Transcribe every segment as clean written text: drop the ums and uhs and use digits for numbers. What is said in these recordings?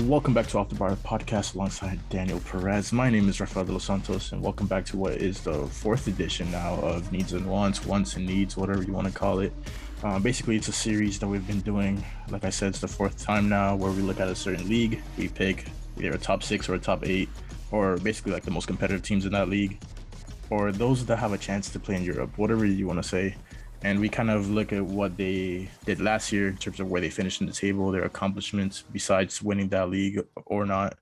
Welcome back to Off the Bar podcast alongside Daniel Perez. My name is Rafael De Los Santos, and welcome back to what is the fourth edition now of Needs and wants and needs, whatever you want to call it. Basically, it's a series that we've been doing. Like I said, it's the fourth time now where we look at a certain league. We pick either a top six or a top eight, or basically like the most competitive teams in that league, or those that have a chance to play in Europe, whatever you want to say. And we kind of look at what they did last year in terms of where they finished in the table, their accomplishments besides winning that league or not.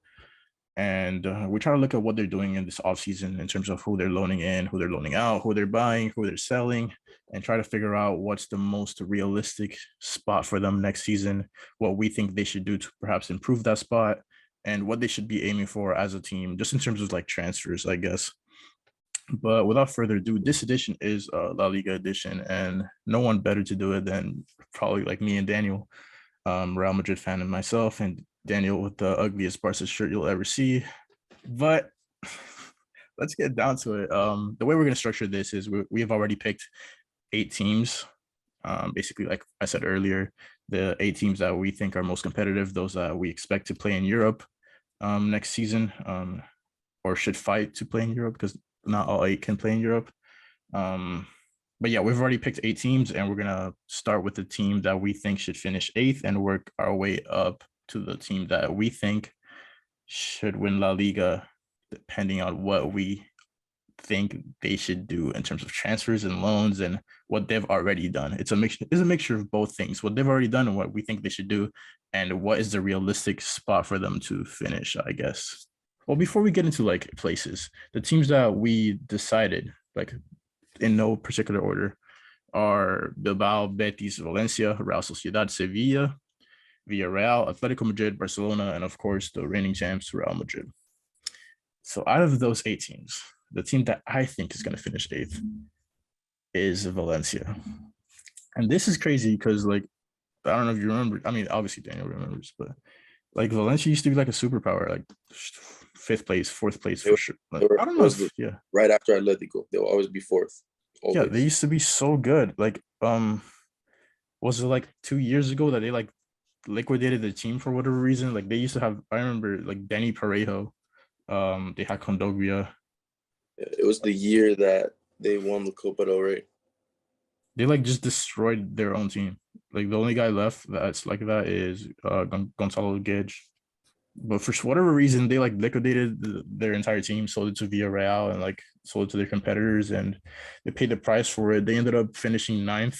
And we try to look at what they're doing in this offseason in terms of who they're loaning in, who they're loaning out, who they're buying, who they're selling, and try to figure out what's the most realistic spot for them next season, what we think they should do to perhaps improve that spot, and what they should be aiming for as a team, just in terms of like transfers, I guess. But without further ado, this edition is a La Liga edition, and no one better to do it than probably like me and Daniel, Real Madrid fan and myself, and Daniel with the ugliest Barca shirt you'll ever see. But let's get down to it. The way we're going to structure this is we have already picked 8 teams. Basically, like I said earlier, the 8 teams that we think are most competitive, those that we expect to play in Europe next season, or should fight to play in Europe because not all 8 can play in Europe. But yeah, we've already picked 8 teams, and we're gonna start with the team that we think should finish 8th and work our way up to the team that we think should win La Liga, depending on what we think they should do in terms of transfers and loans and what they've already done. It's a mixture of both things, what they've already done and what we think they should do, and what is the realistic spot for them to finish, I guess. Well, before we get into like places, the teams that we decided, like in no particular order, are Bilbao, Betis, Valencia, Real Sociedad, Sevilla, Villarreal, Atletico Madrid, Barcelona, and of course the reigning champs, Real Madrid. So out of those 8 teams, the team that I think is going to finish 8th is Valencia. And this is crazy because, like, I don't know if you remember. I mean, obviously Daniel remembers, but like Valencia used to be like a superpower, like 5th place, 4th place for sure. Like, I don't know. Yeah, right after Atletico, they'll always be fourth. Always. Yeah, they used to be so good. Like, was it like 2 years ago that they like liquidated the team for whatever reason? Like they used to have. I remember like Danny Parejo. They had Condoglia. It was the year that they won the Copa del Rey. They like just destroyed their own team. Like the only guy left that's like that is Gonzalo Gage. But for whatever reason, they like liquidated their entire team, sold it to Villarreal, and like sold it to their competitors, and they paid the price for it. They ended up finishing 9th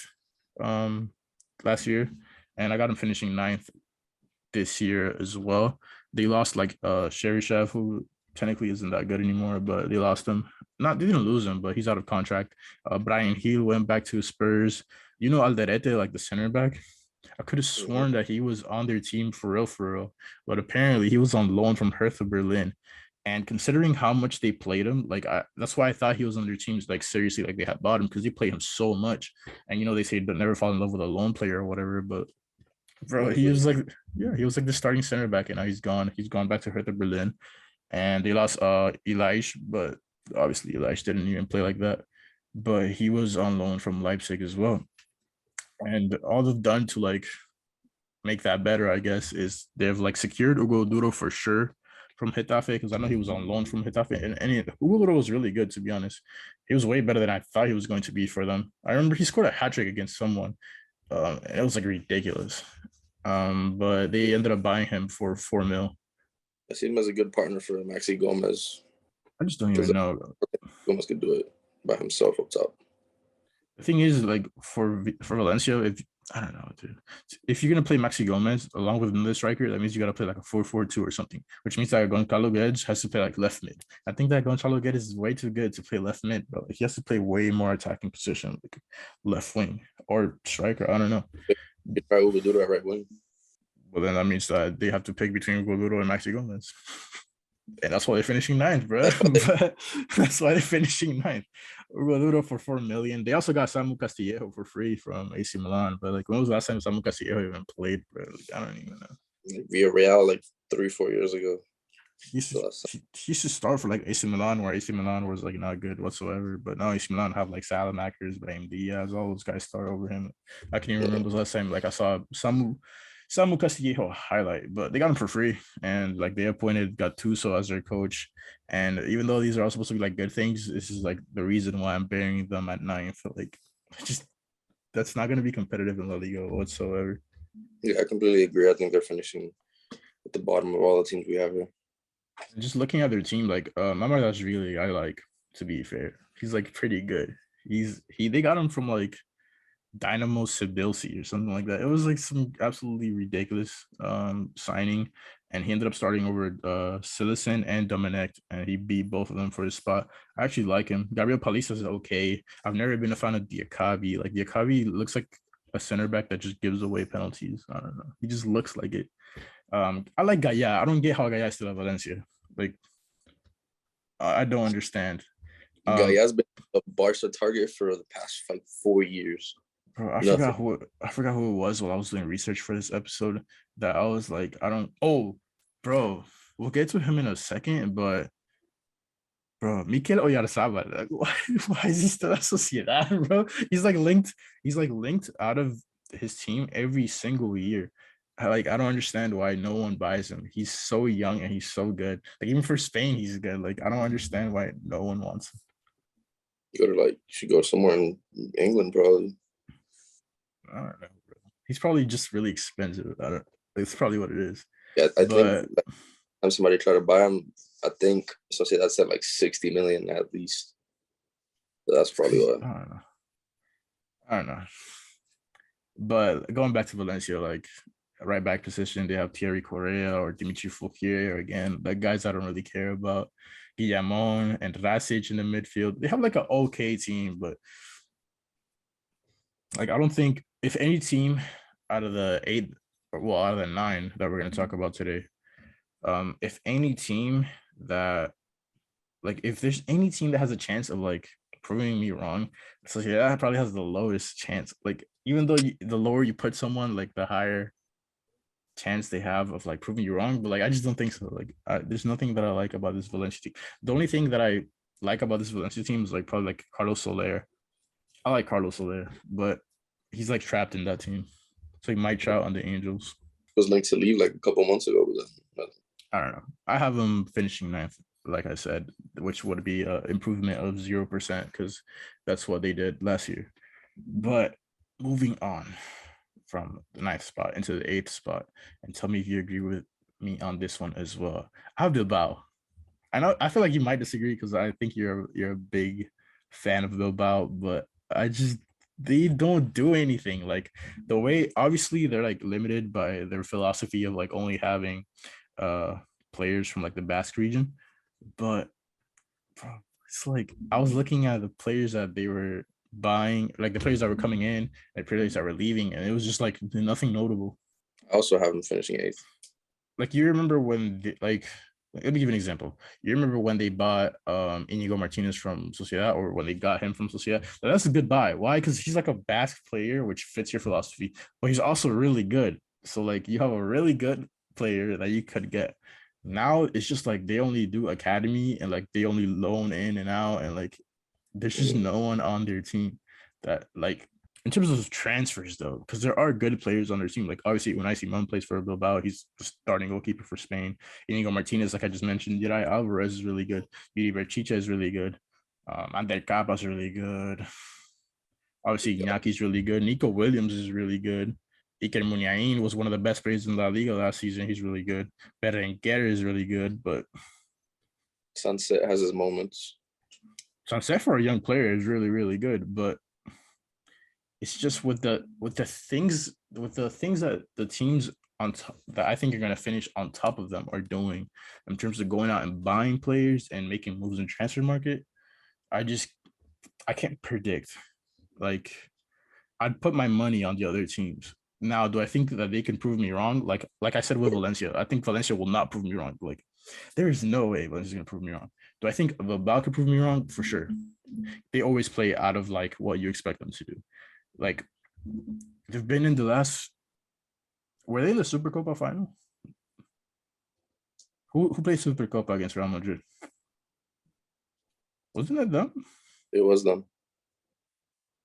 last year, and I got them finishing 9th this year as well. They lost like Sherry Chef, who technically isn't that good anymore, but they lost him. They didn't lose him, but he's out of contract. Brian Hill went back to Spurs. You know Alderete, like the center back. I could have sworn that he was on their team for real. But apparently he was on loan from Hertha Berlin. And considering how much they played him, like that's why I thought he was on their teams, like seriously, like they had bought him because they played him so much. And you know, they say never fall in love with a lone player or whatever, but bro, he was like the starting center back, and now he's gone. He's gone back to Hertha Berlin. And they lost Elias, but obviously Elias didn't even play like that. But he was on loan from Leipzig as well. And all they've done to like make that better, I guess, is they've like secured Hugo Duro for sure from Getafe, because I know he was on loan from Getafe, and Hugo Duro was really good, to be honest. He was way better than I thought he was going to be for them. I remember he scored a hat trick against someone, and it was like ridiculous. But they ended up buying him for 4 mil. I see him as a good partner for Maxi Gomez. I just don't even know. Gomez could do it by himself up top. The thing is, like for Valencia, if I don't know, dude, if you're gonna play Maxi Gomez along with another striker, that means you gotta play like a 4-4-2 or something, which means that Gonzalo Guedes has to play like left mid. I think that Gonzalo Guedes is way too good to play left mid, bro. He has to play way more attacking position, like left wing or striker. I don't know. You probably would do that right wing. Well, then that means that they have to pick between Goluro and Maxi Gomez. And that's why they're finishing 9th, bro. That's why they're finishing 9th. Goluro for 4 million. They also got Samu Castillejo for free from AC Milan. But like, when was the last time Samu Castillejo even played, bro? Like, I don't even know. Like Villarreal, like 3-4 years ago. He should start for like AC Milan, where AC Milan was like not good whatsoever. But now AC Milan have like Salamakers, Brahim Diaz, all those guys start over him. I can't even remember the last time like I saw Samu Samu Castillejo highlight, but they got him for free, and like they appointed Gattuso as their coach. And even though these are all supposed to be like good things, this is like the reason why I'm burying them at ninth. Like, just that's not going to be competitive in La Liga whatsoever. Yeah, I completely agree. I think they're finishing at the bottom of all the teams we have here. Just looking at their team, like Mamardashvili, really I like, to be fair. He's like pretty good. They got him from like Dynamo Tbilisi or something like that. It was like some absolutely ridiculous signing, and he ended up starting over Silicen and Domenech, and he beat both of them for his spot. I actually like him. Gabriel Paliza is okay. I've never been a fan of Diakabi. Like Diakabi looks like a center back that just gives away penalties. I don't know. He just looks like it. I like Gaya. I don't get how Gaya is still at Valencia. Like, I don't understand. Gaia's been a Barca target for the past like 4 years. Bro, Nothing. I forgot who it was while I was doing research for this episode. That I was like, I don't. Oh, bro, we'll get to him in a second, but bro, Mikel Oyarzabal, like, why is he still at Sociedad, bro? He's like linked. He's like linked out of his team every single year. I don't understand why no one buys him. He's so young and he's so good. Like even for Spain, he's good. Like I don't understand why no one wants him. You should go somewhere in England, probably. I don't know, bro. He's probably just really expensive. I don't. It's probably what it is. Yeah, I think But time somebody tried to buy him, I think Sociedad said like 60 million at least. So that's probably what. I don't know. I don't know. But going back to Valencia, like right back position, they have Thierry Correa or Dimitri Fouquier, or again, the guys I don't really care about. Guillamon and Rasic in the midfield. They have like an okay team, but like I don't think if any team out of the eight, well, out of the nine that we're gonna talk about today, if any team that like if there's any team that has a chance of like proving me wrong, so yeah, that probably has the lowest chance. Like even though the lower you put someone, like the higher chance they have of like proving you wrong. But like I just don't think so. Like there's nothing that I like about this Valencia team. The only thing that I like about this Valencia team is like probably like Carlos Soler. I like Carlos Soler, but he's like trapped in that team. So he might try out on the Angels. Was linked to leave like a couple months ago. I don't know. I have him finishing ninth, like I said, which would be an improvement of 0% because that's what they did last year. But moving on from the ninth spot into the eighth spot, and tell me if you agree with me on this one as well. I have Bilbao. I feel like you might disagree because I think you're a big fan of Bilbao, but I just they don't do anything. Like the way obviously they're like limited by their philosophy of like only having players from like the Basque region, but bro, it's like I was looking at the players that they were buying, like the players that were coming in, like players that were leaving, and it was just like nothing notable. I also have him finishing 8th. Like you remember when let me give you an example. You remember when they bought Inigo Martinez from Sociedad, or when they got him from Sociedad? That's a good buy. Why? Because he's like a Basque player, which fits your philosophy, but he's also really good. So like you have a really good player that you could get. Now it's just like they only do academy and like they only loan in and out, and like there's just no one on their team that like in terms of transfers though, because there are good players on their team. Like obviously when I see Simon plays for Bilbao, he's the starting goalkeeper for Spain. Inigo Martinez, like I just mentioned, Yuri Alvarez is really good. Yuri Berchicha is really good. Ander Capa is really good. Obviously Inyaki's really good. Nico Williams is really good. Iker Muniain was one of the best players in La Liga last season. He's really good. Berenguer is really good, but Sunset has his moments. Sunset for a young player is really, really good, but it's just with the things that the teams on top that I think are going to finish on top of them are doing in terms of going out and buying players and making moves in transfer market. I can't predict. Like I'd put my money on the other teams. Now, do I think that they can prove me wrong? Like I said with Valencia, I think Valencia will not prove me wrong. Like there is no way Valencia's going to prove me wrong. Do I think Bilbao could prove me wrong? For sure. They always play out of like what you expect them to do. Like they've been in the last. Were they in the Supercopa final? Who played Supercopa against Real Madrid? Wasn't it them? It was them.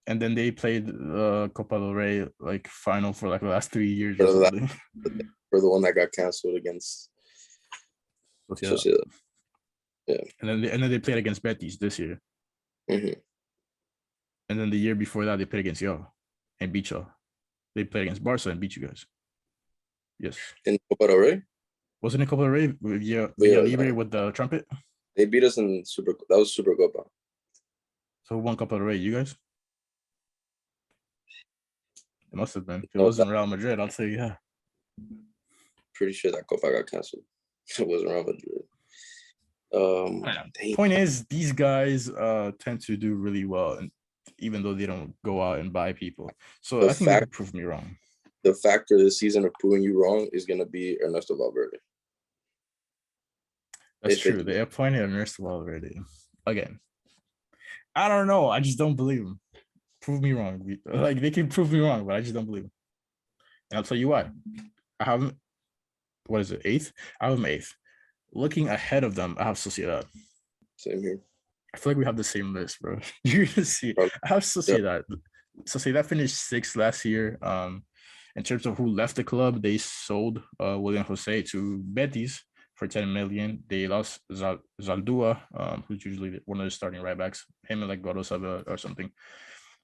And then they played Copa del Rey like final for like the last 3 years For or the, something. for the one that got canceled against Yeah. Sociedad. Yeah. And then they played against Betis this year. Mm-hmm. And then the year before that, they played against y'all and beat y'all. They played against Barca and beat you guys. Yes. In Copa del Rey? Wasn't it Copa del Rey? Villa Libre with the trumpet? They beat us in Super. That was Super Copa. So who won Copa del Rey? You guys? It must have been. If it No, wasn't Real Madrid, I'll say yeah. Pretty sure that Copa got canceled. It wasn't Real Madrid. Point is, these guys tend to do really well, and even though they don't go out and buy people. So I think they could prove me wrong. The factor this season of proving you wrong is going to be Ernesto Valverde. That's true. They appointed Ernesto Valverde again. I don't know. I just don't believe him. Prove me wrong. Like they can prove me wrong, but I just don't believe him. And I'll tell you why. I have him. What is it? 8th? I have him 8th. Looking ahead of them, I have Sociedad. Same here. I feel like we have the same list, bro. You're gonna see. I have Sociedad. Yep. Sociedad finished 6th last year. In terms of who left the club, they sold William Jose to Betis for 10 million. They lost Zaldua, who's usually one of the starting right backs, him and like Gorosaba or something.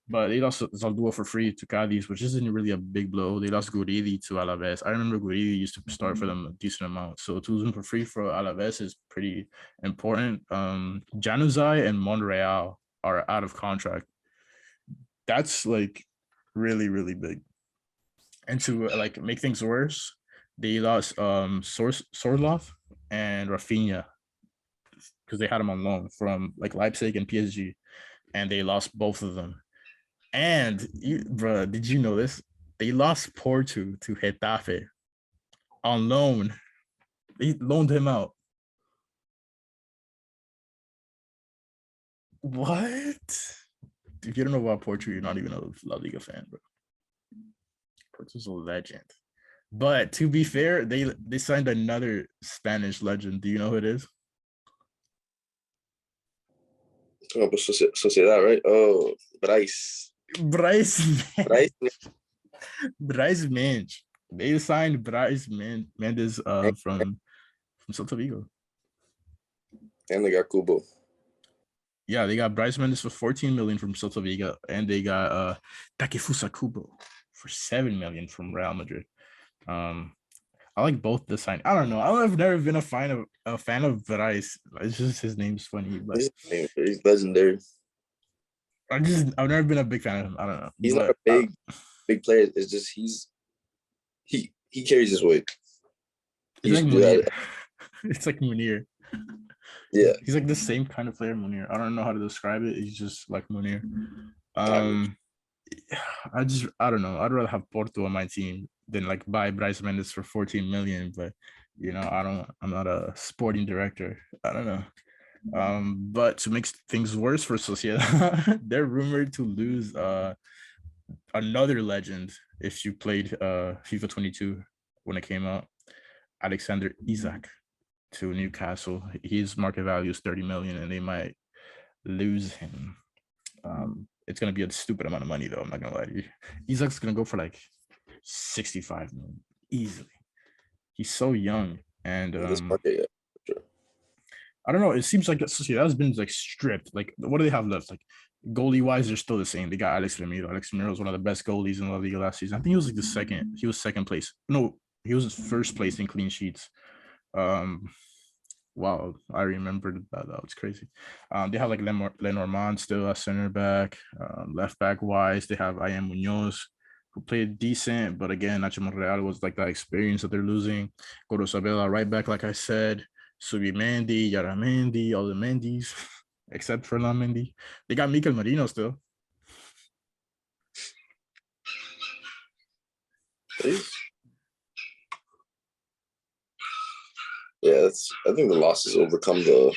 But they lost Zaldua for free to Cadiz, which isn't really a big blow. They lost Guridi to Alaves. I remember Guridi used to start for them a decent amount. So to lose him for free for Alaves is pretty important. Januzaj and Monreal are out of contract. That's like really, really big. And to like make things worse, they lost Sorloth and Rafinha because they had him on loan from like Leipzig and PSG, and they lost both of them. And bro, did you know this? They lost Porto to Getafe on loan. They loaned him out. What? If you don't know about Porto, you're not even a La Liga fan, bro. Porto's a legend. But to be fair, they signed another Spanish legend. Do you know who it is? Oh, but Sociedad, right? Oh, Bryce Mendes. They signed Bryce Mendes from Celta Vigo. And they got Kubo. Yeah, they got Bryce Mendes for 14 million from Celta Vigo, and they got Takefusa Kubo for 7 million from Real Madrid. I like both the sign. I don't know. I've never been a fan of Bryce. It's just his name's funny, but he's legendary. I've never been a big fan of him. I don't know. He's not a big player. It's just he carries his weight. It's like Munir. It's like Munir. Yeah, he's like the same kind of player, Munir. I don't know how to describe it. He's just like Munir. I don't know. I'd rather have Porto on my team than like buy Bryce Mendes for 14 million. But you know, I'm not a sporting director. I don't know. But to make things worse for Sociedad, they're rumored to lose another legend if you played FIFA 22 when it came out, Alexander Isak to Newcastle. His market value is 30 million, and they might lose him. It's gonna be a stupid amount of money, though. I'm not gonna lie to you. Isak's gonna go for like 65 million easily. He's so young, and this market, yeah, sure. I don't know. It seems like Sociedad's been like stripped. Like, what do they have left? Like, goalie wise, they're still the same. They got Alex Ramiro. Alex Ramiro was one of the best goalies in La Liga last season. I think he was like the second. He was second place. No, he was first place in clean sheets. Wow, I remembered that. That was crazy. They have like Lenormand still a center back. Left back wise, they have Ian Munoz, who played decent, but again, Nacho Monreal was like that experience that they're losing. Gorosabella right back, like I said. Subimendi, Yaramendi, all the Mendis, except for Mendy. They got Mikel Merino still. Yeah, I think the losses overcome the.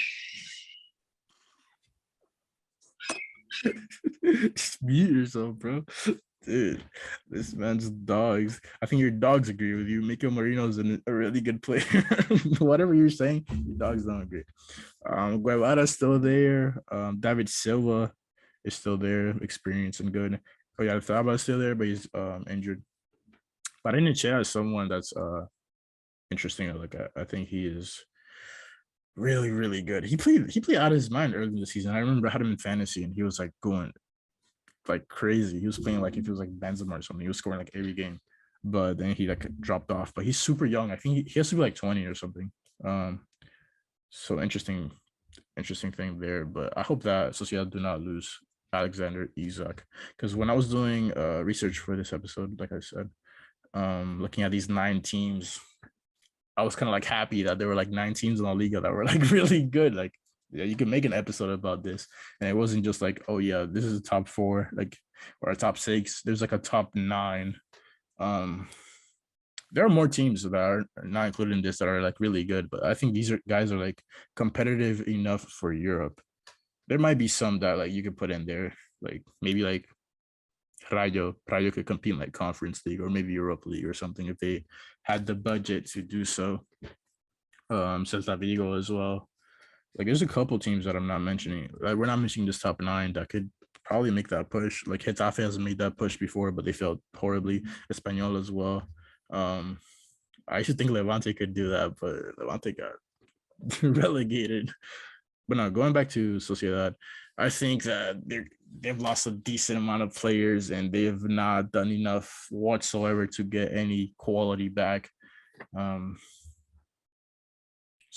Just mute yourself, bro. Dude, this man's dogs. I think your dogs agree with you. Mikel Marino's a really good player. Whatever you're saying, your dogs don't agree. Guevara's still there. David Silva, is still there, experienced and good. Oh yeah, Thaba is still there, but he's injured. But Barrenechea is someone that's interesting to look at. I think he is really, really good. He played out of his mind early in the season. I remember I had him in fantasy and he was like going like crazy. He was playing like if he was like Benzema or something. He was scoring like every game. But then he like dropped off. But he's super young. I think he has to be like 20 or something. So interesting thing there. But I hope that Sociedad do not lose Alexander Isak. Because when I was doing research for this episode, like I said, looking at these 9 teams, I was kind of like happy that there were like 9 teams in LaLiga that were like really good. Like, yeah, you can make an episode about this, and it wasn't just like, oh yeah, this is a top 4, like, or a top 6. There's like a top 9. Um, there are more teams that are not included in this that are like really good, but I think these guys are like competitive enough for Europe. There might be some that like you could put in there, like maybe like Rayo could compete in like Conference League or maybe Europa League or something if they had the budget to do so. Celta Vigo as well. Like there's a couple teams that I'm not mentioning. Like we're not mentioning this top 9 that could probably make that push. Like Getafe hasn't made that push before, but they failed horribly. Espanyol as well. I should think Levante could do that, but Levante got relegated. But no, going back to Sociedad, I think that they've lost a decent amount of players and they've not done enough whatsoever to get any quality back. So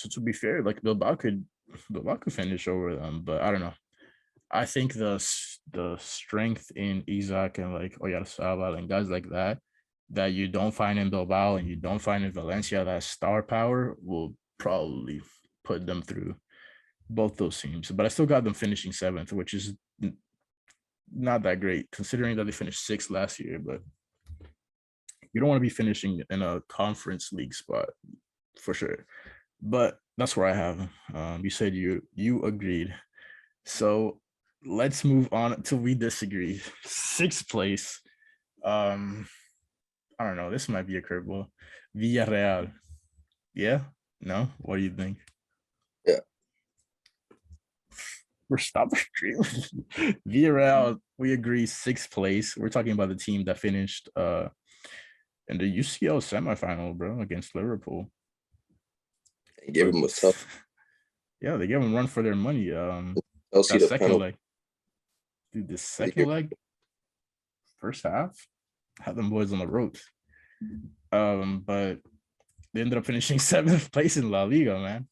to be fair, like Bilbao could finish over them, but I don't know. I think the strength in Isaac and like Oyarzabal and guys like that you don't find in Bilbao and you don't find in Valencia, that star power will probably put them through both those teams. But I still got them finishing 7th, which is not that great considering that they finished 6th last year. But you don't want to be finishing in a Conference League spot for sure. But that's where I have them. You said you agreed. So let's move on until we disagree. 6th place. I don't know. This might be a curveball. Villarreal. Yeah? No? What do you think? Yeah. We're stopping Villarreal, we agree 6th place. We're talking about the team that finished in the UCL semifinal, bro, against Liverpool. They gave him a tough. Yeah, they gave him a run for their money. I'll see the second penalty. leg. Dude, the second leg, first half, had them boys on the ropes. But they ended up finishing 7th place in La Liga, man.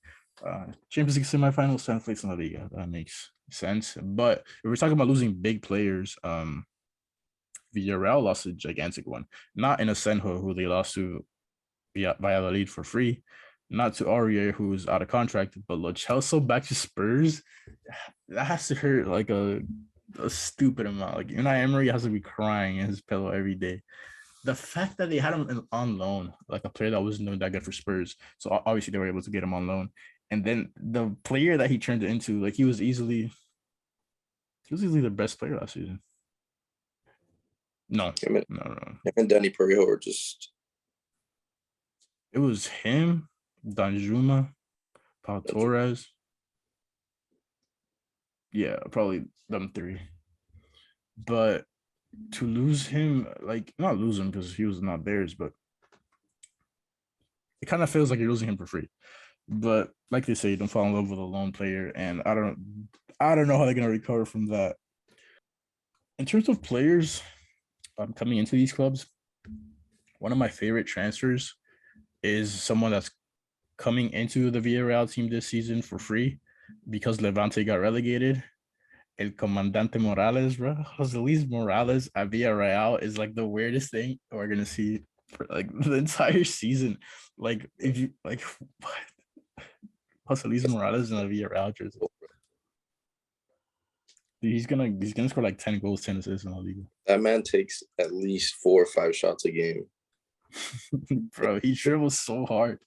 Champions League semifinals, 7th place in La Liga. That makes sense. But if we're talking about losing big players, Villarreal lost a gigantic one. Not in Asenjo, who they lost to via Valladolid for free. Not to Aurier, who's out of contract, but Lo Celso back to Spurs. That has to hurt like a stupid amount. Like Unai Emery has to be crying in his pillow every day. The fact that they had him on loan, like a player that wasn't doing that good for Spurs, so obviously they were able to get him on loan. And then the player that he turned into, like he was easily the best player last season. No. Him and Danny Perez were just. It was him, Danjuma, Pau Torres. Yeah, probably them 3. But to lose him, like not lose him because he was not theirs, but it kind of feels like you're losing him for free. But like they say, you don't fall in love with a lone player, and I don't know how they're gonna recover from that. In terms of players coming into these clubs, one of my favorite transfers is someone that's coming into the Villarreal team this season for free because Levante got relegated. El Comandante Morales, bro. Jose Luis Morales at Villarreal is like the weirdest thing we're gonna see for like the entire season. Like if you like what? Jose Luis Morales in a Villarreal jersey. Dude, he's gonna score like 10 goals, 10 assists in the league. That man takes at least 4 or 5 shots a game. Bro, he dribbles so hard.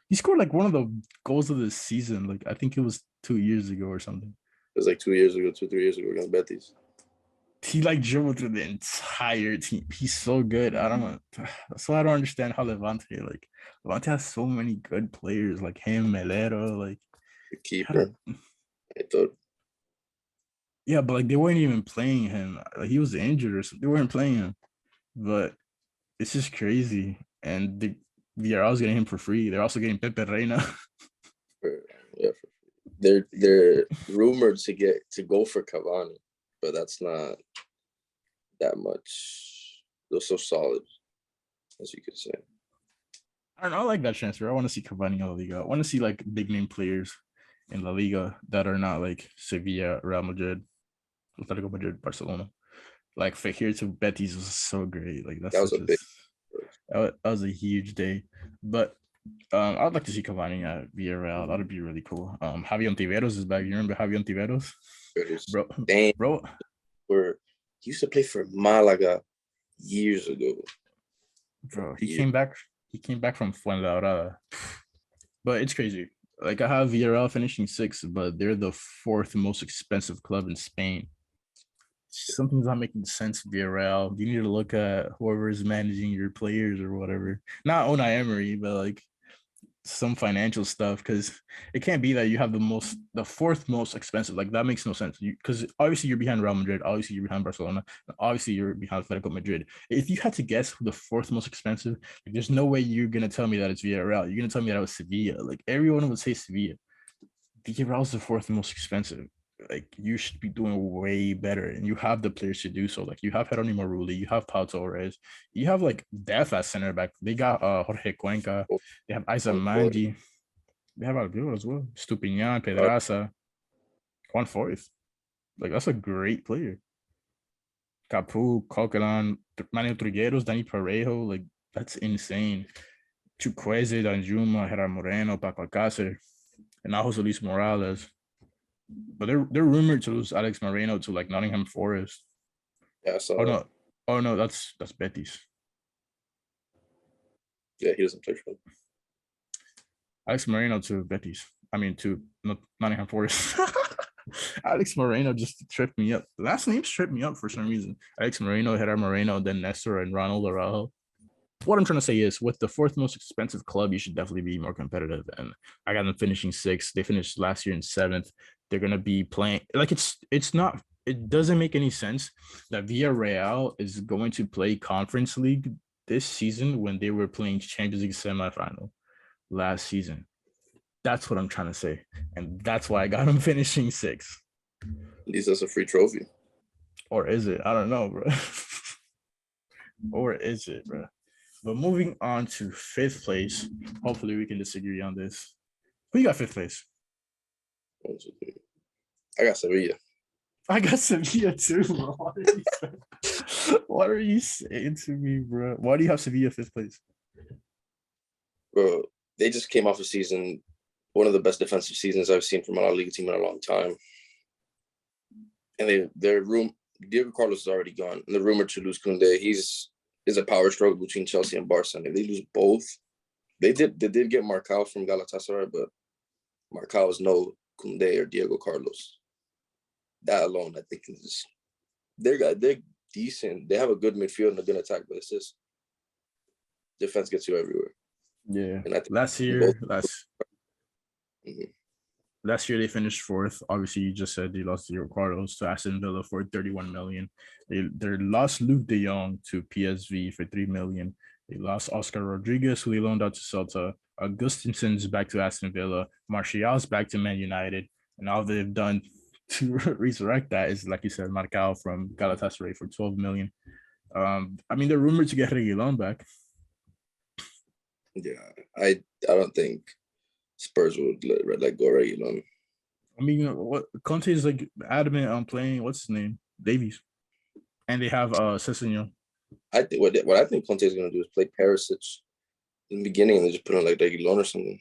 He scored like one of the goals of the season. Like I think it was 2 years ago or something. It was like 2 years ago, 3 years ago against Betis. He like dribbled through the entire team. He's so good. I don't know. That's why I don't understand how Levante has so many good players like him, Melero, like the keeper. I thought. Yeah, but like they weren't even playing him. Like he was injured or something. They weren't playing him. But it's just crazy. And the Villarreal's getting him for free. They're also getting Pepe Reina. For, yeah, they're rumored to go for Cavani, but that's not that much. They're so solid, as you could say. I don't know. I like that transfer. I want to see Cavani in La Liga. I want to see like big name players in La Liga that are not like Sevilla, Real Madrid, Atletico Madrid, Barcelona. Like for here to Betis was so great. Like that's That was such a a big. that was a huge day. But I'd like to see Cavani at Villarreal. That'd be really cool. Javier Ontiveros is back. You remember Javier Ontiveros? Bro, Damn, bro, he used to play for Malaga years ago. bro. He came back from Fuenlabrada. But it's crazy. Like I have Villarreal finishing sixth, but they're the fourth most expensive club in Spain. Something's not making sense, Villarreal. You need to look at whoever is managing your players or whatever. Not Unai Emery, but like some financial stuff, because it can't be that you have the fourth most expensive. Like that makes no sense. Because obviously you're behind Real Madrid, obviously you're behind Barcelona, obviously you're behind Atletico Madrid. If you had to guess who the fourth most expensive, like, there's no way you're gonna tell me that it's Villarreal. You're gonna tell me that it was Sevilla. Like everyone would say Sevilla. Villarreal is the fourth most expensive. Like you should be doing way better, and you have the players to do so. Like you have Jeronimo Rulli, you have Pau Torres, you have like depth at center back. They got Jorge Cuenca, they have Isa Manji, they have Albiol as well, Stupinian, Pedraza, Juan Foyth. Like that's a great player. Capu, Coquelin, Manuel Trigueros, Dani Parejo. Like that's insane. Chukwueze, Danjuma, Gerard Moreno, Paco Alcácer, and now Jose Luis Morales. But they're rumored to lose Alex Moreno to like Nottingham Forest. Yeah, so Oh no, that's Betis. yeah, he doesn't play for them. Alex Moreno to Betis. I mean to Nottingham Forest. Alex Moreno just tripped me up. Last names tripped me up for some reason. Alex Moreno, Gerard Moreno, then Nestor and Ronald Araujo. What I'm trying to say is, with the fourth most expensive club, you should definitely be more competitive. And I got them finishing sixth. They finished last year in seventh. They're gonna be playing like it's not. It doesn't make any sense that Villarreal is going to play Conference League this season when they were playing Champions League semifinal last season. That's what I'm trying to say, and that's why I got them finishing sixth. At least that's a free trophy. Or is it? I don't know, bro. Or is it, bro? But moving on to fifth place, hopefully we can disagree on this. Who you got fifth place? I got Sevilla. I got Sevilla too, bro. What are you saying to me, bro? Why do you have Sevilla fifth place? Bro, they just came off a season, one of the best defensive seasons I've seen from a LaLiga team in a long time. And Diego Carlos is already gone. And the rumor to lose Koundé, is a power struggle between Chelsea and Barca. And if they lose both, they did get Marcao from Galatasaray, but Marcao is no Koundé or Diego Carlos. That alone, I think, is they're decent. They have a good midfield and a good attack, but it's just defense gets you everywhere. Yeah. And I think last year they finished fourth. Obviously, you just said they lost Diego Carlos to Aston Villa for 31 million. They lost Luke De Jong to PSV for 3 million. They lost Oscar Rodriguez, who they loaned out to Celta. Augustinsen's back to Aston Villa. Martial's back to Man United. And all they've done to resurrect that is, like you said, Marcao from Galatasaray for 12 million. I mean, they're rumored to get Reguilon back. Yeah, I don't think Spurs would let go Reguilon. I mean, what Conte is like adamant on playing. What's his name? Davies, and they have Sessegnon. I think what I think Conte is going to do is play Perisic in the beginning and then just put on like Reguilon or something.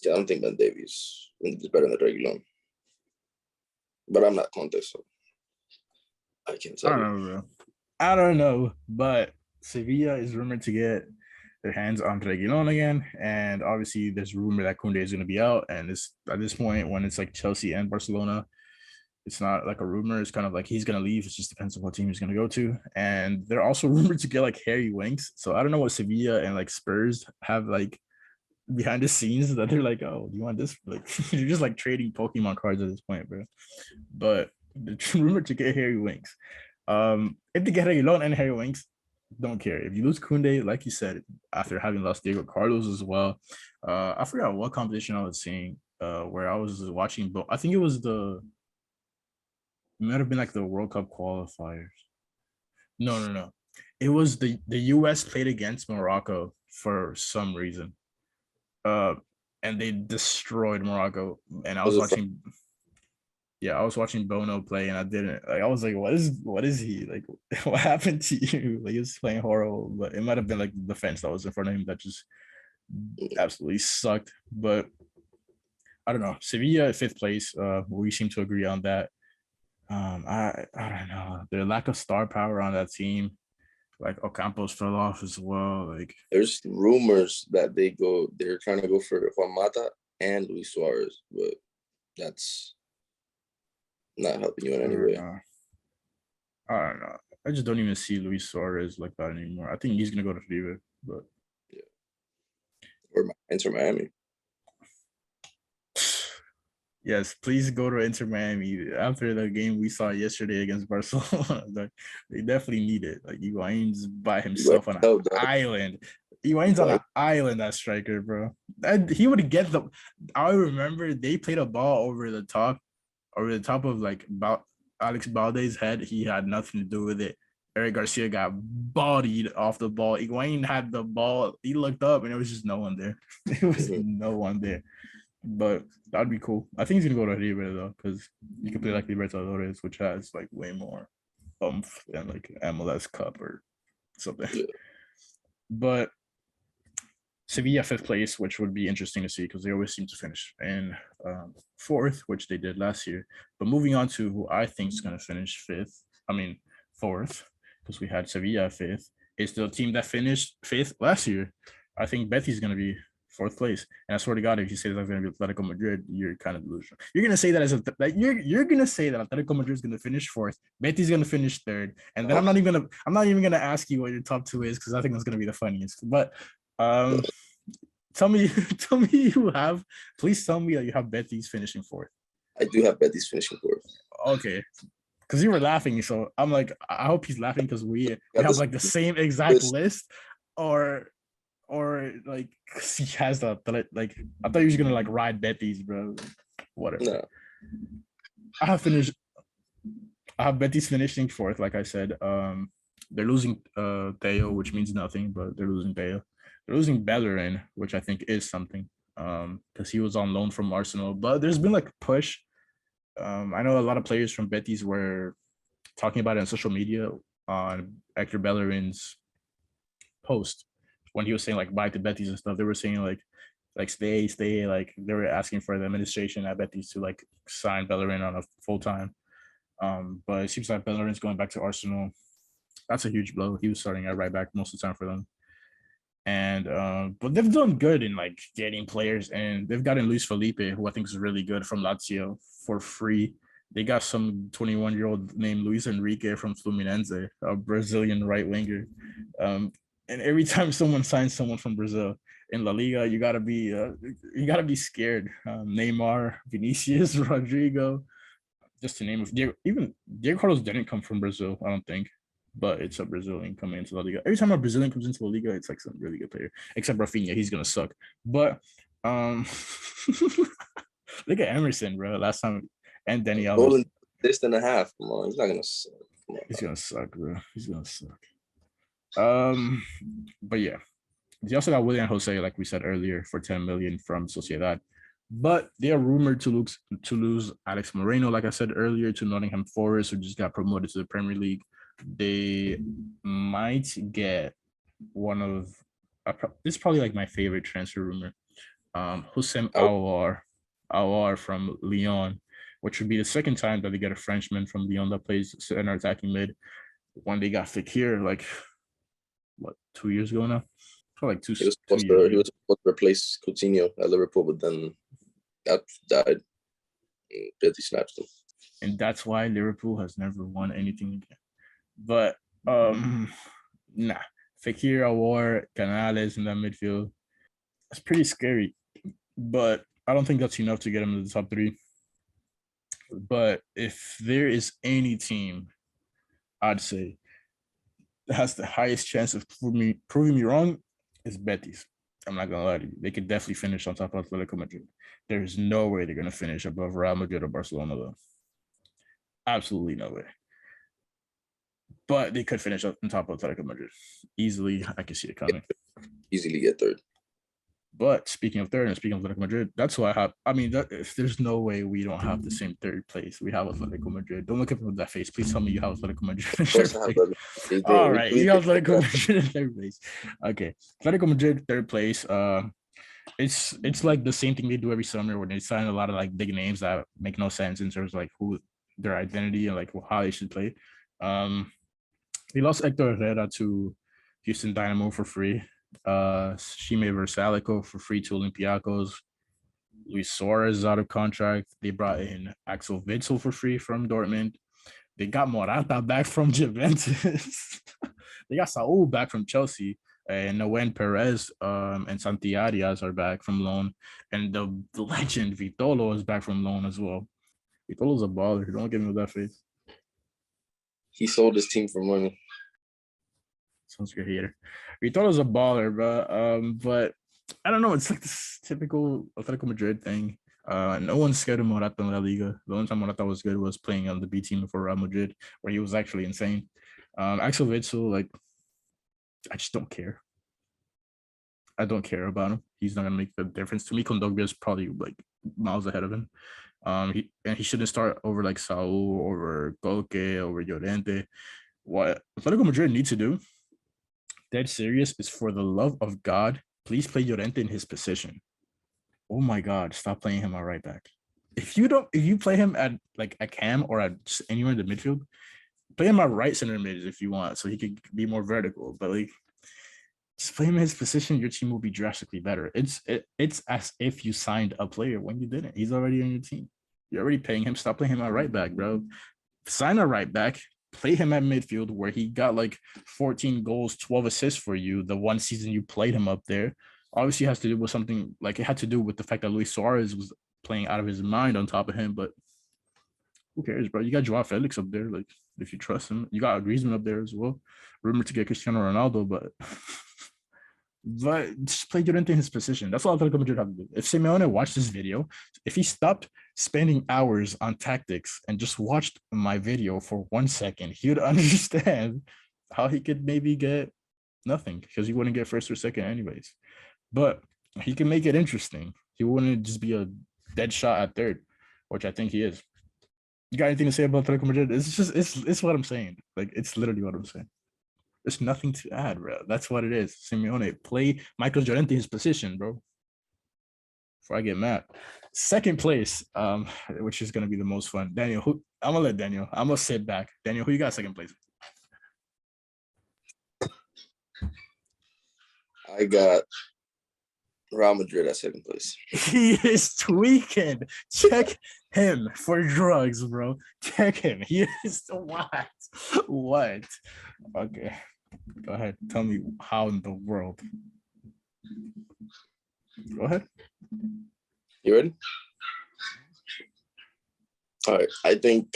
Yeah, I don't think Ben Davies is better than Reguilon. But I'm not Conte, so I can't tell you. I don't know, but Sevilla is rumored to get their hands on Reguilon again, and obviously there's rumor that Koundé is going to be out. And it's at this point when it's like Chelsea and Barcelona, it's not like a rumor. It's kind of like he's going to leave. It just depends on what team he's going to go to. And they're also rumored to get like Harry Winks. So I don't know what Sevilla and like Spurs have like behind the scenes that they're like, oh, do you want this? Like you're just like trading Pokemon cards at this point, bro. But The rumored to get Harry Winks. If they get Regulon and Harry Winks, don't care. If you lose Kunde, like you said, after having lost Diego Carlos as well, I forgot what competition I was seeing. Where I was watching, but I think it might have been like the World Cup qualifiers. No. It was the US played against Morocco for some reason. Uh, and they destroyed Morocco. And I Was was it from watching, yeah, I was watching Bono play, and I didn't like. I was like, what is he like? What happened to you? Like he was playing horrible, but it might have been like the defense that was in front of him that just absolutely sucked. But I don't know. Sevilla fifth place. We seem to agree on that. I don't know. Their lack of star power on that team. Like Ocampos fell off as well. Like there's rumors that they're trying to go for Juan Mata and Luis Suarez, but that's not helping you in I any don't way. know. I don't know. I just don't even see Luis Suarez like that anymore. I think he's gonna go to River, but Yeah. Or Inter Miami. yes, please go to Inter Miami after the game we saw yesterday against Barcelona. Like, they definitely need it. Like Higuain's by himself on an island. Higuain's on an island, that striker, bro. He would get the. I remember they played a ball over the top of like about Alex Balde's head. He had nothing to do with it. Eric Garcia got bodied off the ball. Higuain had the ball. He looked up and it was just no one there. It was no one there. But that'd be cool. I think he's gonna go to River though, because you can play like Libertadores, which has like way more oomph than like MLS Cup or something. Yeah. But Sevilla fifth place, which would be interesting to see because they always seem to finish in fourth, which they did last year. But moving on to who I think is gonna finish fourth, because we had Sevilla fifth, is the team that finished fifth last year. I think Betis is gonna be fourth place. And I swear to God, if you say that's going to be Atletico Madrid, you're kind of delusional. You're going to say that you're going to say that Atletico Madrid is going to finish fourth, Betis is going to finish third, and then I'm not even going to ask you what your top two is because I think that's going to be the funniest. But tell me please tell me that you have Betis finishing fourth. I do have Betis finishing fourth. Okay. Because you were laughing, so I'm like, I hope he's laughing because we have like the same exact list, or like he has the like I thought he was gonna like ride Betis, bro. Whatever. No. I have Betis finishing fourth, like I said. They're losing Theo, which means nothing, but they're losing Theo. They're losing Bellerin, which I think is something. Because he was on loan from Arsenal. But there's been like a push. I know a lot of players from Betis were talking about it on social media on Hector Bellerin's post when he was saying like bye to Betis and stuff. They were saying like stay, like they were asking for the administration at Betis to like sign Bellerin on a full time. But it seems like Bellerin's going back to Arsenal. That's a huge blow. He was starting at right back most of the time for them. And but they've done good in like getting players, and they've gotten Luis Felipe, who I think is really good from Lazio for free. They got some 21-year-old named Luis Enrique from Fluminense, a Brazilian right winger. And every time someone signs someone from Brazil in LaLiga, you gotta be scared. Neymar, Vinicius, Rodrigo, just to name a few. Even Diego Carlos didn't come from Brazil, I don't think, but it's a Brazilian coming into La Liga. Every time a Brazilian comes into La Liga, it's like some really good player. Except Rafinha, he's gonna suck. But look at Emerson, bro. Last time, and Daniel. Golden disc and a half. Come on, he's not gonna suck. He's gonna suck, bro. He's gonna suck. But yeah, they also got William Jose, like we said earlier, for 10 million from Sociedad. But they are rumored to lose Alex Moreno, like I said earlier, to Nottingham Forest, who just got promoted to the Premier League. They might get one of this is probably like my favorite transfer rumor. Houssem Aouar from Lyon, which would be the second time that they get a Frenchman from Lyon that plays center attacking mid. When they got Fekir, like what, 2 years ago now? Probably like two. He was supposed to replace Coutinho at Liverpool, but then that died. Betis snatched him. And that's why Liverpool has never won anything again. But nah. Fekir, Aouar, Canales in that midfield. It's pretty scary. But I don't think that's enough to get him to the top three. But if there is any team, I'd say that has the highest chance of proving me wrong, is Betis. I'm not gonna lie to you. They could definitely finish on top of Atletico Madrid. There's no way they're gonna finish above Real Madrid or Barcelona, though. Absolutely no way. But they could finish up on top of Atletico Madrid easily. I can see it coming. Easily get third. But speaking of third and speaking of Atletico Madrid, that's why I have. I mean, if there's no way we don't have the same third place. We have Atletico Madrid. Don't look at me with that face. Please tell me you have Atletico Madrid in third place. All right, you have Atletico Madrid in third place. Okay, Atletico Madrid third place. It's like the same thing they do every summer when they sign a lot of like big names that make no sense in terms of like who their identity and like how they should play. They lost Hector Herrera to Houston Dynamo for free. Shime Versalico for free to Olympiacos. Luis Suarez is out of contract. They brought in Axel Witsel for free from Dortmund. They got Morata back from Juventus. They got Saul back from Chelsea. And Daniel Perez and Santi Arias are back from loan. And the legend Vitolo is back from loan as well. Vitolo's a baller. Don't give me with that face. He sold his team for money. Sounds like a hater. Vitolo's a baller, but I don't know. It's like this typical Atletico Madrid thing. No one's scared of Morata in LaLiga. The only time Morata was good was playing on the B team for Real Madrid, where he was actually insane. Axel Witsel, like, I just don't care. I don't care about him. He's not gonna make the difference to me. Kondogbia is probably like miles ahead of him. He shouldn't start over like Saul, over Koke, over Llorente. What Atletico Madrid needs to do, dead serious, is for the love of God, please play Llorente in his position. Oh my God, stop playing him at right back. If you play him at like a cam or at just anywhere in the midfield, play him at right center mid if you want, so he could be more vertical. But like, just play him in his position, your team will be drastically better. It's as if you signed a player when you didn't. He's already on your team. You're already paying him. Stop playing him at right back, bro. Sign a right back. Play him at midfield where he got like 14 goals, 12 assists for you the one season you played him up there. Obviously, it has to do with something like it had to do with the fact that Luis Suarez was playing out of his mind on top of him. But who cares, bro? You got Joao Felix up there. Like, if you trust him, you got Griezmann up there as well. Rumored to get Cristiano Ronaldo, but just play Llorente in his position. That's all Atletico Madrid have to do. If Simeone watched this video, if he stopped spending hours on tactics and just watched my video for 1 second, he would understand how he could maybe get nothing because he wouldn't get first or second anyways. But he can make it interesting. He wouldn't just be a dead shot at third, which I think he is. You got anything to say about Atletico Madrid? It's what I'm saying. Like, it's literally what I'm saying. There's nothing to add, bro. That's what it is. Simeone, play Michael Llorente in his position, bro. Before I get mad. Second place, which is gonna be the most fun. Daniel, I'm gonna sit back. Daniel, who you got second place? I got Real Madrid at second place. He is tweaking. Check him for drugs, bro. Check him. He is what? What? Okay. Go ahead. Tell me how in the world. Go ahead. You ready? All right. I think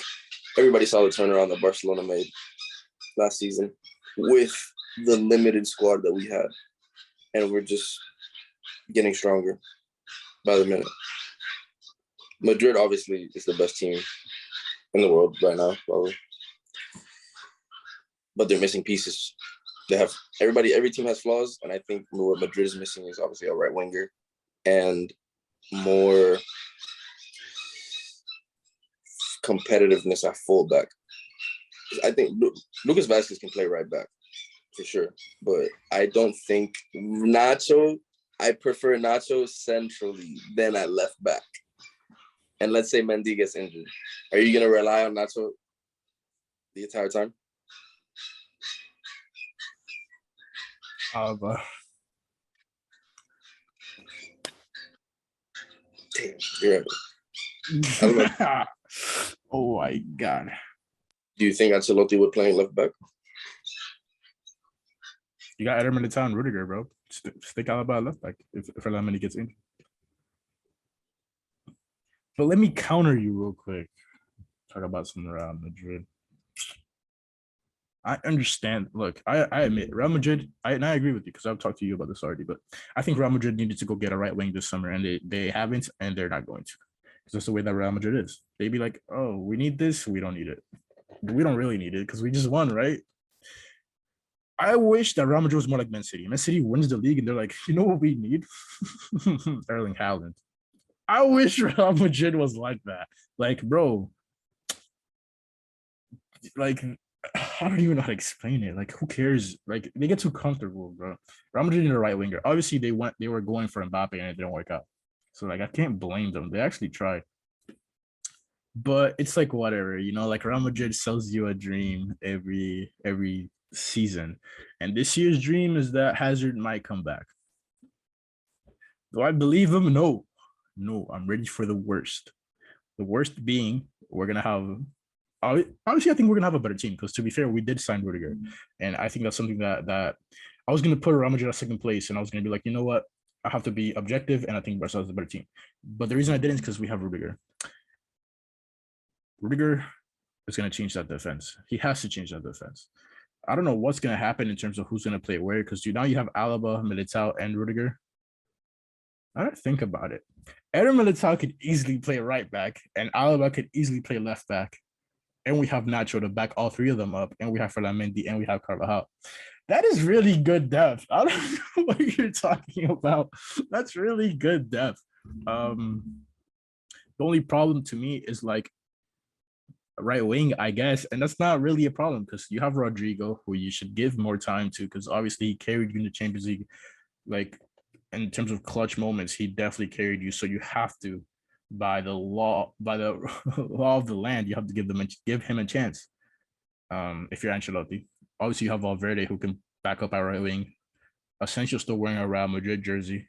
everybody saw the turnaround that Barcelona made last season with the limited squad that we had. And we're just getting stronger by the minute. Madrid obviously is the best team in the world right now, probably. But they're missing pieces. They have every team has flaws, and I think what Madrid is missing is obviously a right winger and more competitiveness at fullback. I think Lucas Vázquez can play right back for sure, but I don't think Nacho. I prefer Nacho centrally than at left back. And let's say Mendy gets injured, are you gonna rely on Nacho the entire time? Damn, you're right. I don't know. Oh my God. Do you think Ancelotti would play left back? You got Eder Militao and Rudiger, bro. Stick Alaba left back if Lamine gets in. But let me counter you real quick. talk about some Real Madrid. I understand. Look, I admit Real Madrid, and I agree with you because I've talked to you about this already, but I think Real Madrid needed to go get a right wing this summer, and they haven't, and they're not going to. Because that's the way that Real Madrid is. They'd be like, oh, we need this, we don't need it. We don't really need it because we just won, right? I wish that Real Madrid was more like Man City. Man City wins the league, and they're like, you know what we need? Erling Haaland. I wish Real Madrid was like that. Like, bro, like I don't even know how to explain it. Like, who cares? Like, they get too comfortable, bro. Real Madrid need a right winger. Obviously, they were going for Mbappe and it didn't work out. So like, I can't blame them. They actually tried, but it's like whatever, you know. Like Real Madrid sells you a dream every season, and this year's dream is that Hazard might come back. Do I believe him? No, no. I'm ready for the worst. The worst being we're gonna have obviously, I think we're gonna have a better team because to be fair, we did sign Rudiger, and I think that's something that I was gonna put Real Madrid at second place, and I was gonna be like, you know what, I have to be objective, and I think Barca is a better team. But the reason I didn't is because we have Rudiger. Rudiger is gonna change that defense. He has to change that defense. I don't know what's gonna happen in terms of who's gonna play where because now you have Alaba, Militao, and Rudiger. I don't think about it. Eder Militao could easily play right back, and Alaba could easily play left back. And we have Nacho to back all three of them up, and we have Ferland and we have Carvajal. That is really good depth. I don't know what you're talking about. That's really good depth. The only problem to me is like right wing, I guess, and that's not really a problem because you have Rodrigo, who you should give more time to, because obviously he carried you in the Champions League. Like in terms of clutch moments, he definitely carried you. So you have to, by the law of the land, you have to give him a chance. If you're Ancelotti, obviously you have Valverde who can back up our right wing. Asensio still wearing a Real Madrid jersey.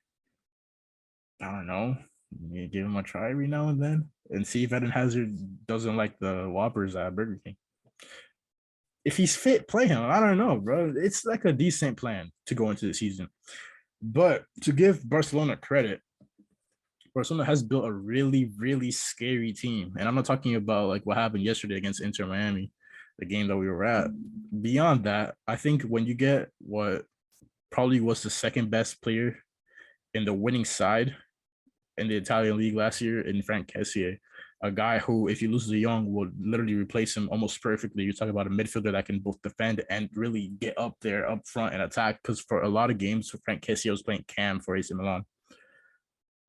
I don't know. You give him a try every now and then and see if Eden Hazard doesn't like the Whoppers at Burger King. If he's fit, play him. I don't know, bro. It's like a decent plan to go into the season. But to give Barcelona credit, Barcelona has built a really, really scary team. And I'm not talking about like what happened yesterday against Inter Miami, the game that we were at. Beyond that, I think when you get what probably was the second best player in the winning side in the Italian league last year in Frank Kessié, a guy who, if you lose De Jong, will literally replace him almost perfectly. You talk about a midfielder that can both defend and really get up there, up front and attack. Because for a lot of games, Frank Kessié was playing cam for AC Milan.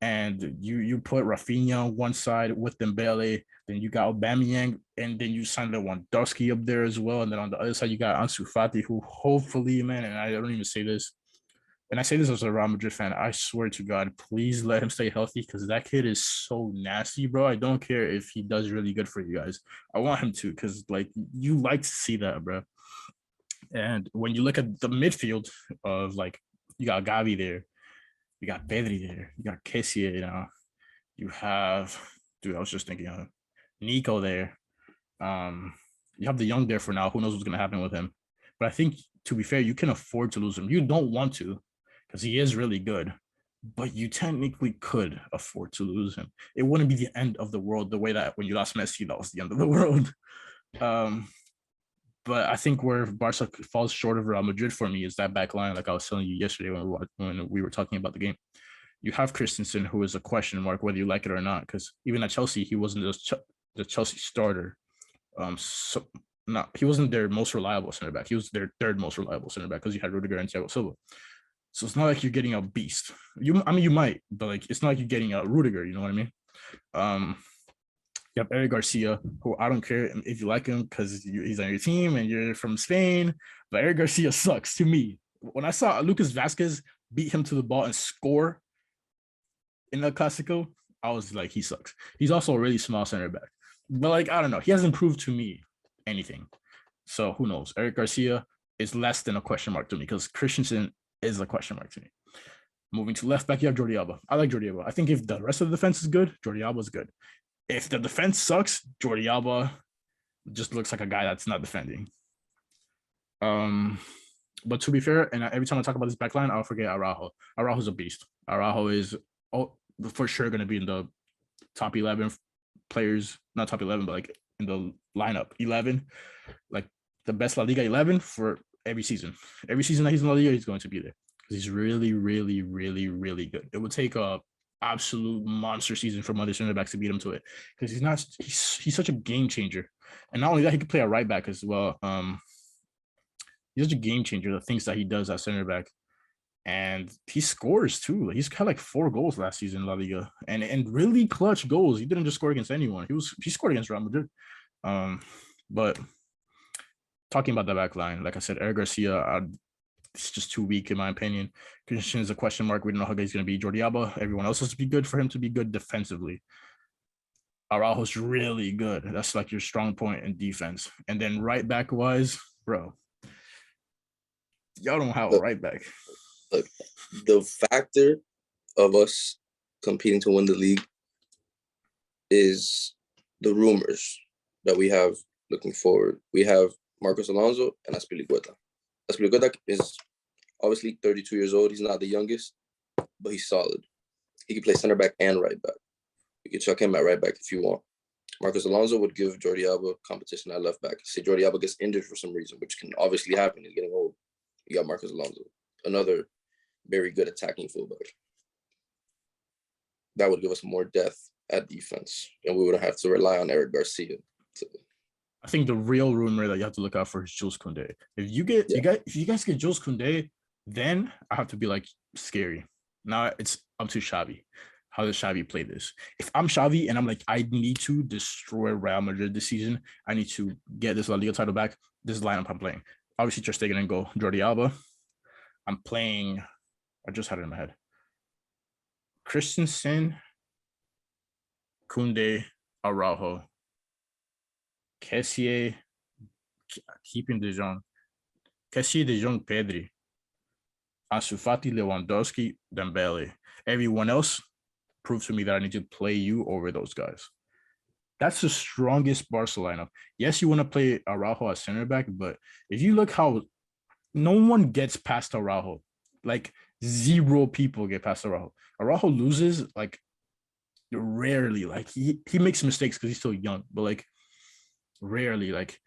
And you put Rafinha on one side with Dembele, then you got Aubameyang, and then you signed Lewandowski up there as well. And then on the other side, you got Ansu Fati, who hopefully, man, and I don't even say this, and I say this as a Real Madrid fan, I swear to God, please let him stay healthy because that kid is so nasty, bro. I don't care if he does really good for you guys. I want him to because, like, you like to see that, bro. And when you look at the midfield of, like, you got Gavi there, you got Pedri there, you got Kessie, you know, you have, dude, I was just thinking of Nico there. You have the young there for now. Who knows what's going to happen with him? But I think, to be fair, you can afford to lose him. You don't want to because he is really good, but you technically could afford to lose him. It wouldn't be the end of the world the way that when you lost Messi, that was the end of the world. But I think where Barca falls short of Real Madrid for me is that back line, like I was telling you yesterday when we were talking about the game. You have Christensen, who is a question mark whether you like it or not, because even at Chelsea, he wasn't the Chelsea starter. He wasn't their most reliable center back. He was their third most reliable center back because you had Rudiger and Thiago Silva. So it's not like you're getting a beast. You might, but like it's not like you're getting a Rudiger. You know what I mean? You have Eric Garcia, who I don't care if you like him because he's on your team and you're from Spain, but Eric Garcia sucks to me. When I saw Lucas Vazquez beat him to the ball and score in the Clasico, I was like, he sucks. He's also a really small center back. But like, I don't know. He hasn't proved to me anything. So who knows? Eric Garcia is less than a question mark to me because Christensen is a question mark to me. Moving to left back, you have Jordi Alba. I like Jordi Alba. I think if the rest of the defense is good, Jordi Alba is good. If the defense sucks, Jordi Alba just looks like a guy that's not defending. But to be fair, and every time I talk about this back line, I'll forget Araujo. Araujo's a beast. Araujo is for sure going to be in the top 11 players, not top 11, but like in the lineup, 11, like the best La Liga 11 for every season. Every season that he's in La Liga, he's going to be there because he's really, really, really, really good. It would take a absolute monster season from other center backs to beat him to it because he's such a game changer. And not only that, he could play a right back as well. He's such a game changer. The things that he does at center back, and he scores too. He's got like 4 goals last season in La Liga, and really clutch goals. He didn't just score against anyone. He scored against Real Madrid. But talking about the back line, like I said, Eric Garcia, it's just too weak in my opinion. Christian is a question mark. We don't know how good he's going to be. Jordi Alba, everyone else has to be good for him to be good defensively. Araujo's really good. That's like your strong point in defense. And then right back wise, bro, y'all don't have a right back. Look, the factor of us competing to win the league is the rumors that we have looking forward. We have Marcos Alonso and Azpilicueta. Azpilicueta is obviously 32 years old. He's not the youngest, but he's solid. He can play center back and right back. You can chuck him at right back if you want. Marcos Alonso would give Jordi Alba competition at left back. Say Jordi Alba gets injured for some reason, which can obviously happen. He's getting old. You got Marcos Alonso, another very good attacking fullback. That would give us more depth at defense, and we wouldn't have to rely on Eric Garcia. I think the real rumor that you have to look out for is Jules Koundé. If you guys get Jules Koundé, then I have to be like scary. Now it's up to Xavi. How does Xavi play this? If I'm Xavi and I'm like, I need to destroy Real Madrid this season, I need to get this La Liga title back. This is the lineup I'm playing. Obviously, Ter Stegen and goal. Jordi Alba. I'm playing. I just had it in my head. Christensen, Koundé, Araujo, Kessié, keeping De Jong, Kessié, De Jong, Pedri, Ansu Fati, Lewandowski, Dembele. Everyone else proves to me that I need to play you over those guys. That's the strongest Barca lineup. Yes, you want to play Araujo at center back, but if you look how no one gets past Araujo, like 0 people get past Araujo. Araujo loses like rarely. Like he makes mistakes because he's still young, but like rarely. Like,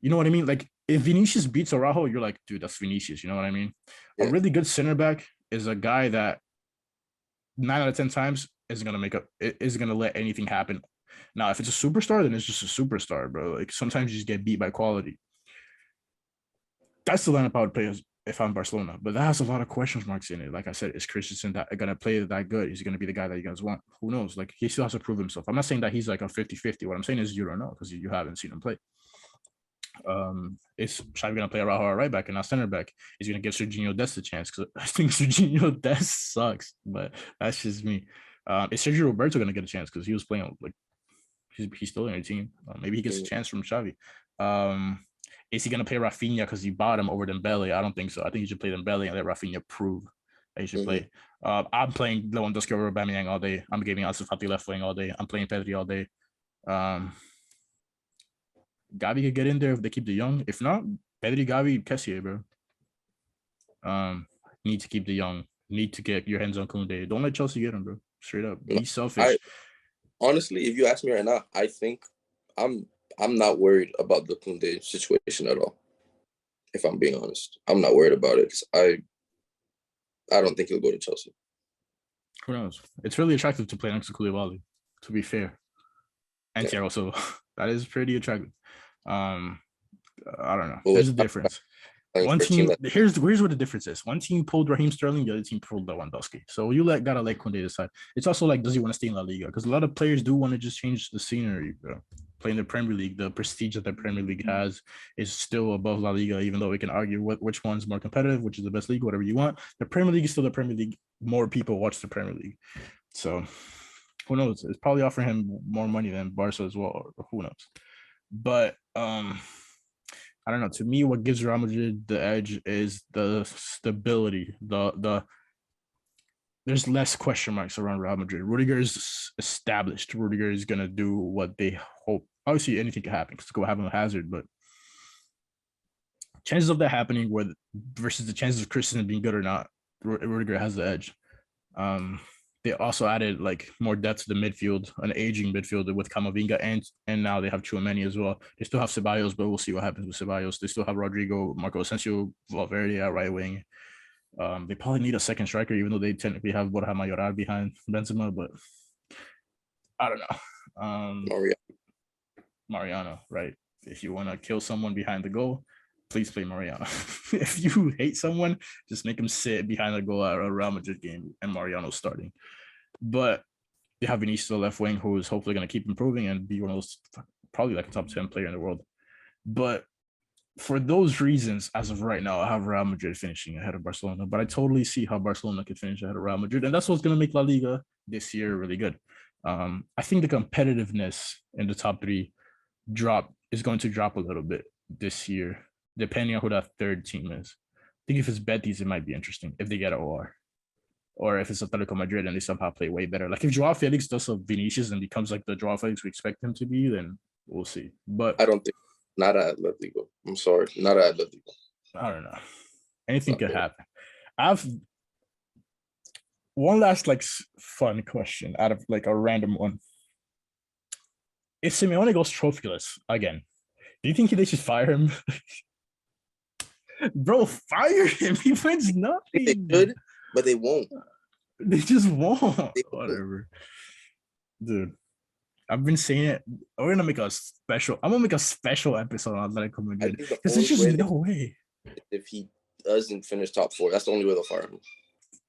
you know what I mean? Like if Vinicius beats Araujo, you're like, dude, that's Vinicius. You know what I mean? Yeah. A really good center back is a guy that 9 out of 10 times isn't gonna let anything happen. Now, if it's a superstar, then it's just a superstar, bro. Like sometimes you just get beat by quality. That's the lineup I would play if I'm Barcelona, but that has a lot of question marks in it. Like I said, is Christensen gonna play that good? Is he gonna be the guy that you guys want? Who knows? Like he still has to prove himself. I'm not saying that he's like a 50-50. What I'm saying is you don't know because you haven't seen him play. Is Xavi gonna play Araujo right back and not center back? Is he gonna give Serginho Dest a chance? Because I think Serginho Dest sucks, but that's just me. Is Sergio Roberto gonna get a chance because he was playing like he's still in your team? Maybe he gets a chance from Xavi. Is he gonna play Rafinha because you bought him over Dembele? I don't think so. I think he should play Dembele and let Rafinha prove that he should play. I'm playing Lewandowski over Aubameyang all day. I'm giving Ansu Fati left wing all day. I'm playing Pedri all day. Gavi could get in there if they keep De Jong. If not, Pedri, Gavi, Kessié, bro. Need to keep De Jong. Need to get your hands on Koundé. Don't let Chelsea get him, bro. Straight up. Be selfish. Honestly, if you ask me right now, I think I'm not worried about the Koundé situation at all. If I'm being honest, I'm not worried about it because I don't think he'll go to Chelsea. Who knows? It's really attractive to play next to Koulibaly, to be fair. And Thiago Silva. That is pretty attractive. I don't know. There's a difference. One team, here's what the difference is. One team pulled Raheem Sterling, the other team pulled Lewandowski. So you gotta let Koundé decide. It's also like, does he want to stay in La Liga? Because a lot of players do want to just change the scenery, bro. Playing the Premier League, the prestige that the Premier League has is still above La Liga, even though we can argue which one's more competitive, which is the best league, whatever you want. The Premier League is still the Premier League. More people watch the Premier League. So who knows? It's probably offering him more money than Barca as well, or who knows? But I don't know. To me, what gives Real Madrid the edge is the stability. There's less question marks around Real Madrid. Rudiger is established. Rudiger is gonna do what they hope. Obviously, anything can happen because go having a hazard, but chances of that happening versus the chances of Christensen being good or not, Rudiger has the edge. they also added like more depth to the midfield, an aging midfielder with Camavinga and now they have Tchouameni as well. They still have Ceballos, but we'll see what happens with Ceballos. They still have Rodrigo, Marco Asensio, Valverde at right wing. They probably need a second striker, even though they technically have Borja Mayoral behind Benzema, but I don't know. Mariano, right? If you want to kill someone behind the goal, please play Mariano. If you hate someone, just make him sit behind the goal at a Real Madrid game and Mariano's starting. But you have Vinicius left wing, who is hopefully going to keep improving and be one of those, probably like a top 10 player in the world. But for those reasons, as of right now, I have Real Madrid finishing ahead of Barcelona. But I totally see how Barcelona could finish ahead of Real Madrid. And that's what's going to make LaLiga this year really good. I think the competitiveness in the top three is going to drop a little bit this year, depending on who that third team is. I think if it's Betis, it might be interesting if they get an OR. Or if it's Atletico Madrid and they somehow play way better. Like if Joao Felix does a Vinicius and becomes like the Joao Felix we expect him to be, then we'll see. But I don't think, not at Atletico. I'm sorry, not at Atletico. I don't know. Anything could happen. I've one last like fun question out of like a random one. If Simeone goes trophyless again, do you think they should fire him? Bro, fire him. He wins nothing. They should, but they won't. They just won't. Whatever. Dude, I've been saying it. We're gonna make a special. I'm gonna make a special episode on Atletico Madrid because there's just no way. If he doesn't finish top 4, that's the only way they'll fire him.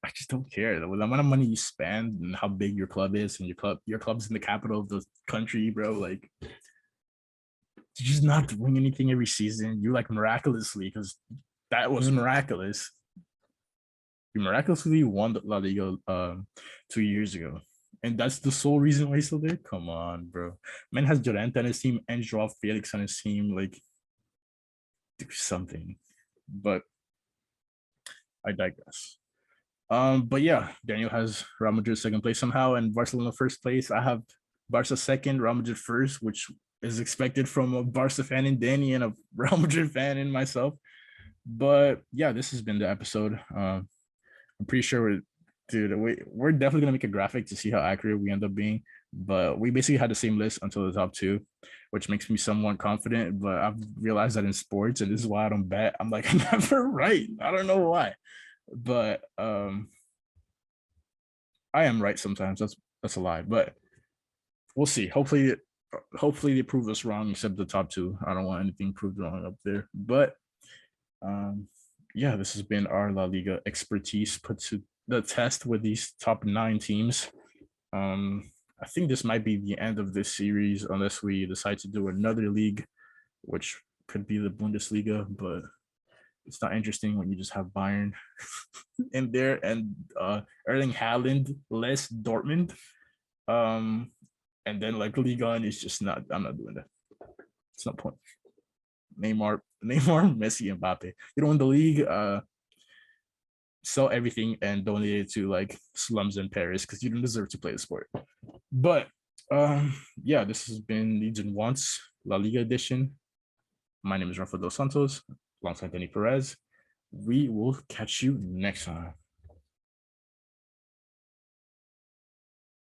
I just don't care. With the amount of money you spend and how big your club is, and your club's in the capital of the country, bro. Like, you're just not doing anything every season. You like miraculously, because that was miraculous. You miraculously won the La Liga 2 years ago. And that's the sole reason why he's still there? Come on, bro. Man has Llorente on his team and Joao Felix on his team. Like, do something. But I digress. But yeah, Daniel has Real Madrid second place somehow and Barcelona first place. I have Barca second, Real Madrid first, which is expected from a Barca fan in Danny and a Real Madrid fan in myself. But yeah, this has been the episode. I'm pretty sure we're definitely gonna make a graphic to see how accurate we end up being. But we basically had the same list until the top 2, which makes me somewhat confident. But I've realized that in sports, and this is why I don't bet. I'm like, I'm never right. I don't know why. But I am right sometimes. That's a lie, but we'll see. Hopefully they prove us wrong, except the top 2. I don't want anything proved wrong up there. But yeah, this has been our La Liga expertise put to the test with these top 9 teams. I think this might be the end of this series unless we decide to do another league, which could be the Bundesliga, but it's not interesting when you just have Bayern in there and Erling Haaland less Dortmund. And then like Liga is just not, I'm not doing that. It's no point. Neymar, Messi, and Mbappe. You don't win the league, sell everything and donate it to like slums in Paris because you don't deserve to play the sport. But yeah, this has been Needs and Wants La Liga edition. My name is Rafael De Los Santos, alongside Daniel Perez. We will catch you next time.